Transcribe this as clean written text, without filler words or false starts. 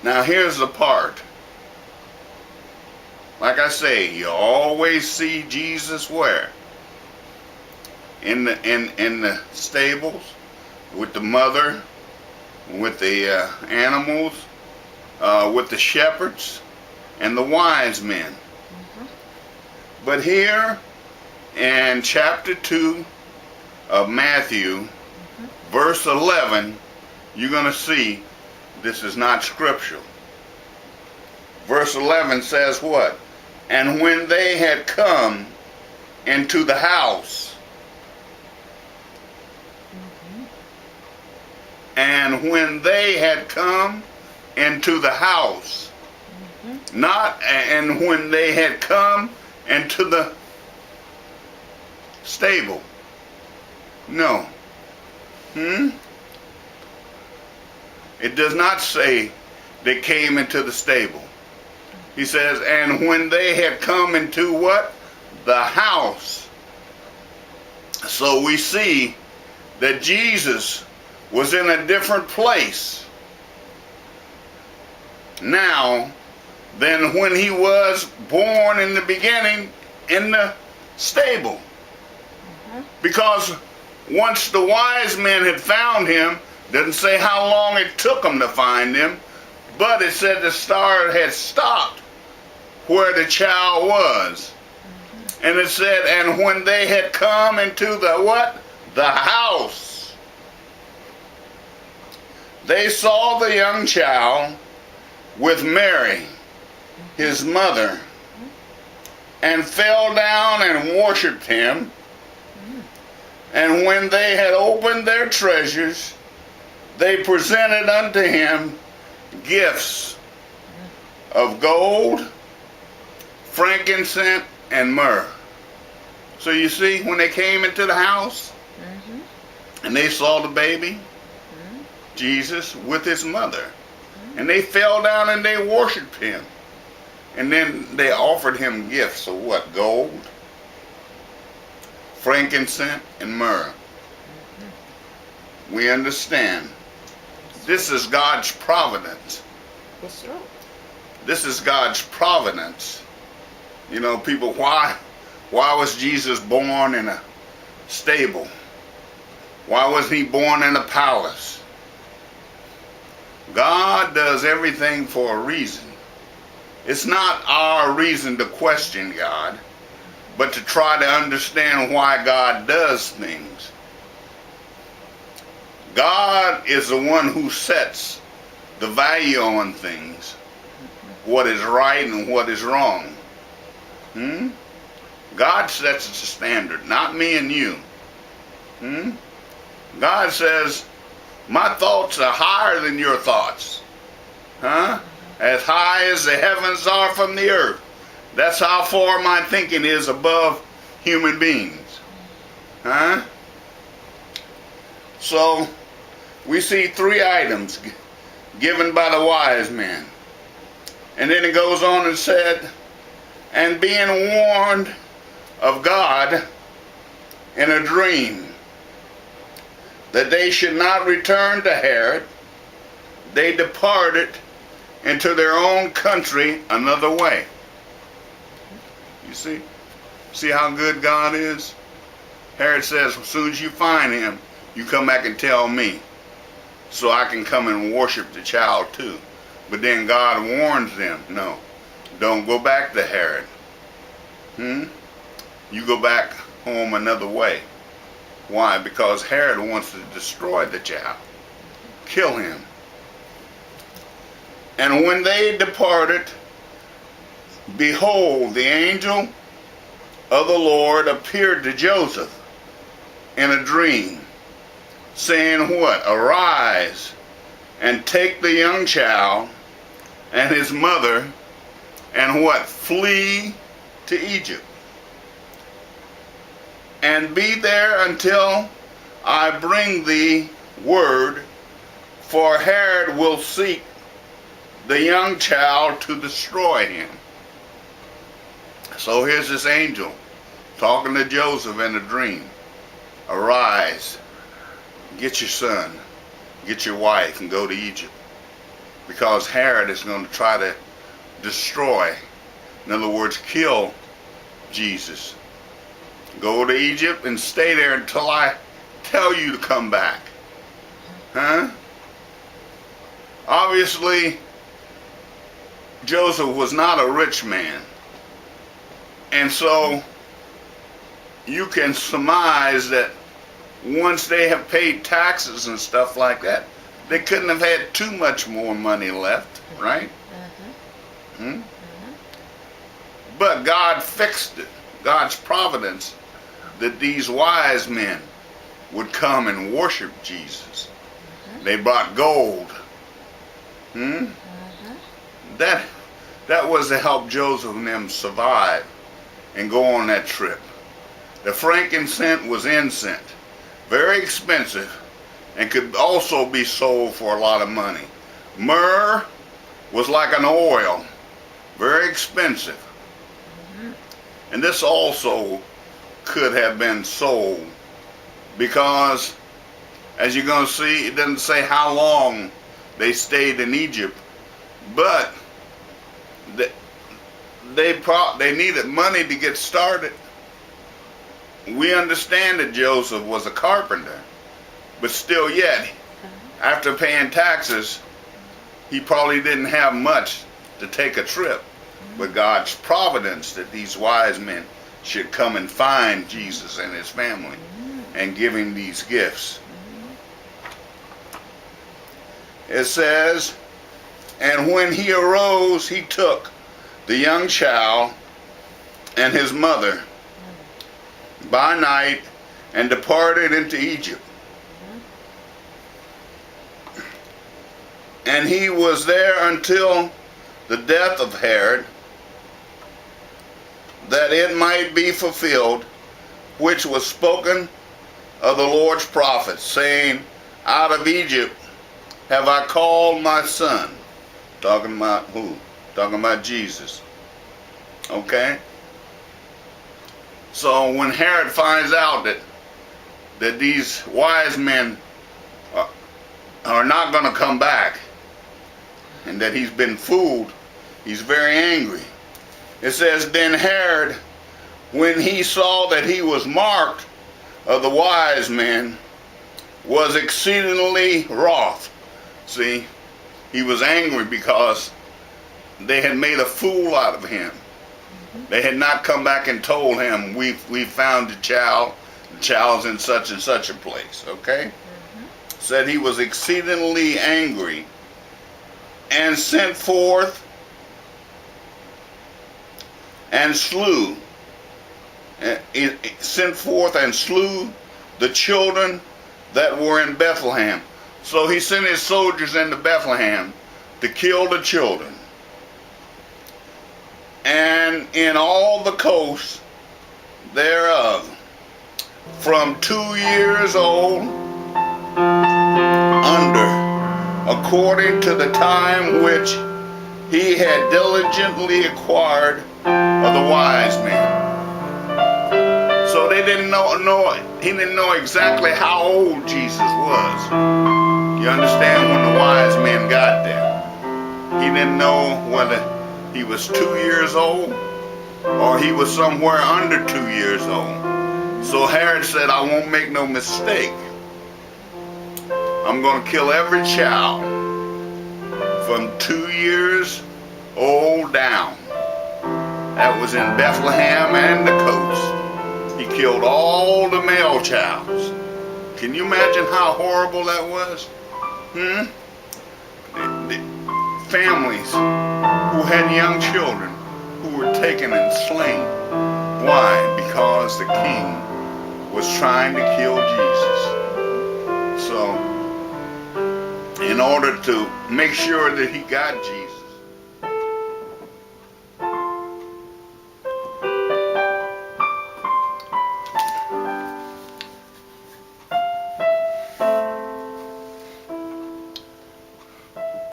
Now here's the part. Like I say, you always see Jesus where? In the stables, with the mother, with the animals, with the shepherds, and the wise men. But here in chapter 2 of Matthew, verse 11, you're going to see this is not scriptural. Verse 11 says what? And when they had come into the house, and when they had come into the house, not and when they had come into the stable. No. It does not say they came into the stable. He says, and when they had come into what? The house. So we see that Jesus was in a different place now than when he was born in the beginning in the stable. Because once the wise men had found him, doesn't say how long it took them to find him, but it said the star had stopped where the child was. And it said, and when they had come into the what? The house, they saw the young child with Mary, his mother, and fell down and worshipped him. And when they had opened their treasures, they presented unto him gifts of gold, frankincense, and myrrh. So you see, when they came into the house, and they saw the baby, Jesus, with his mother, and they fell down and they worshiped him. And then they offered him gifts of what? Gold, frankincense, and myrrh. We understand. This is God's providence. That's right. This is God's providence. You know, people, why was Jesus born in a stable? Why was he born in a palace? God does everything for a reason. It's not our reason to question God, but to try to understand why God does things. God is the one who sets the value on things, what is right and what is wrong. God sets the standard, not me and you. God says, my thoughts are higher than your thoughts. As high as the heavens are from the earth. That's how far my thinking is above human beings. So, we see 3 items given by the wise men. And then it goes on and said, and being warned of God in a dream that they should not return to Herod, they departed into their own country another way. You see how good God is? Herod says, as soon as you find him, you come back and tell me, so I can come and worship the child too. But then God warns them, no, don't go back to Herod. You go back home another way. Why? Because Herod wants to destroy the child, kill him. And when they departed, behold, the angel of the Lord appeared to Joseph in a dream, saying what? Arise and take the young child and his mother and what? Flee to Egypt. And be there until I bring thee word, for Herod will seek the young child to destroy him. So here's this angel talking to Joseph in a dream. Arise, get your son, get your wife, and go to Egypt. because Herod is going to try to destroy, in other words, kill Jesus. Go to Egypt and stay there until I tell you to come back. Huh? Obviously, Joseph was not a rich man. And so you can surmise that once they have paid taxes and stuff like that, they couldn't have had too much more money left, right? But God fixed it. God's providence that these wise men would come and worship Jesus. They brought gold. That was to help Joseph and them survive and go on that trip. The frankincense was incense, very expensive, and could also be sold for a lot of money. Myrrh was like an oil, very expensive. And this also could have been sold, because as you're going to see, it doesn't say how long they stayed in Egypt, but they needed money to get started. We understand that Joseph was a carpenter, but still yet, after paying taxes, he probably didn't have much to take a trip. But God's providence that these wise men should come and find Jesus and his family and give him these gifts. It says, and when he arose, he took the young child and his mother by night and departed into Egypt. And he was there until the death of Herod, that it might be fulfilled, which was spoken of the Lord's prophet, saying, out of Egypt have I called my son. Talking about who? Talking about Jesus. Okay? So when Herod finds out that these wise men are not going to come back, and that he's been fooled, he's very angry. It says, then Herod, when he saw that he was marked of the wise men, was exceedingly wroth. See, he was angry because they had made a fool out of him. They had not come back and told him, we found the child's in such and such a place, okay? Said he was exceedingly angry, and sent forth and slew. Sent forth and slew the children that were in Bethlehem. So he sent his soldiers into Bethlehem to kill the children. And in all the coasts thereof, from 2 years old under, according to the time which he had diligently acquired of the wise men. So they didn't he didn't know exactly how old Jesus was. You understand, when the wise men got there? He didn't know whether he was 2 years old or he was somewhere under 2 years old. So Herod said, I won't make no mistake. I'm going to kill every child from 2 years old down. That was in Bethlehem and the coast. He killed all the male childs. Can you imagine how horrible that was? The families who had young children who were taken and slain. Why? Because the king was trying to kill Jesus. So, in order to make sure that he got Jesus,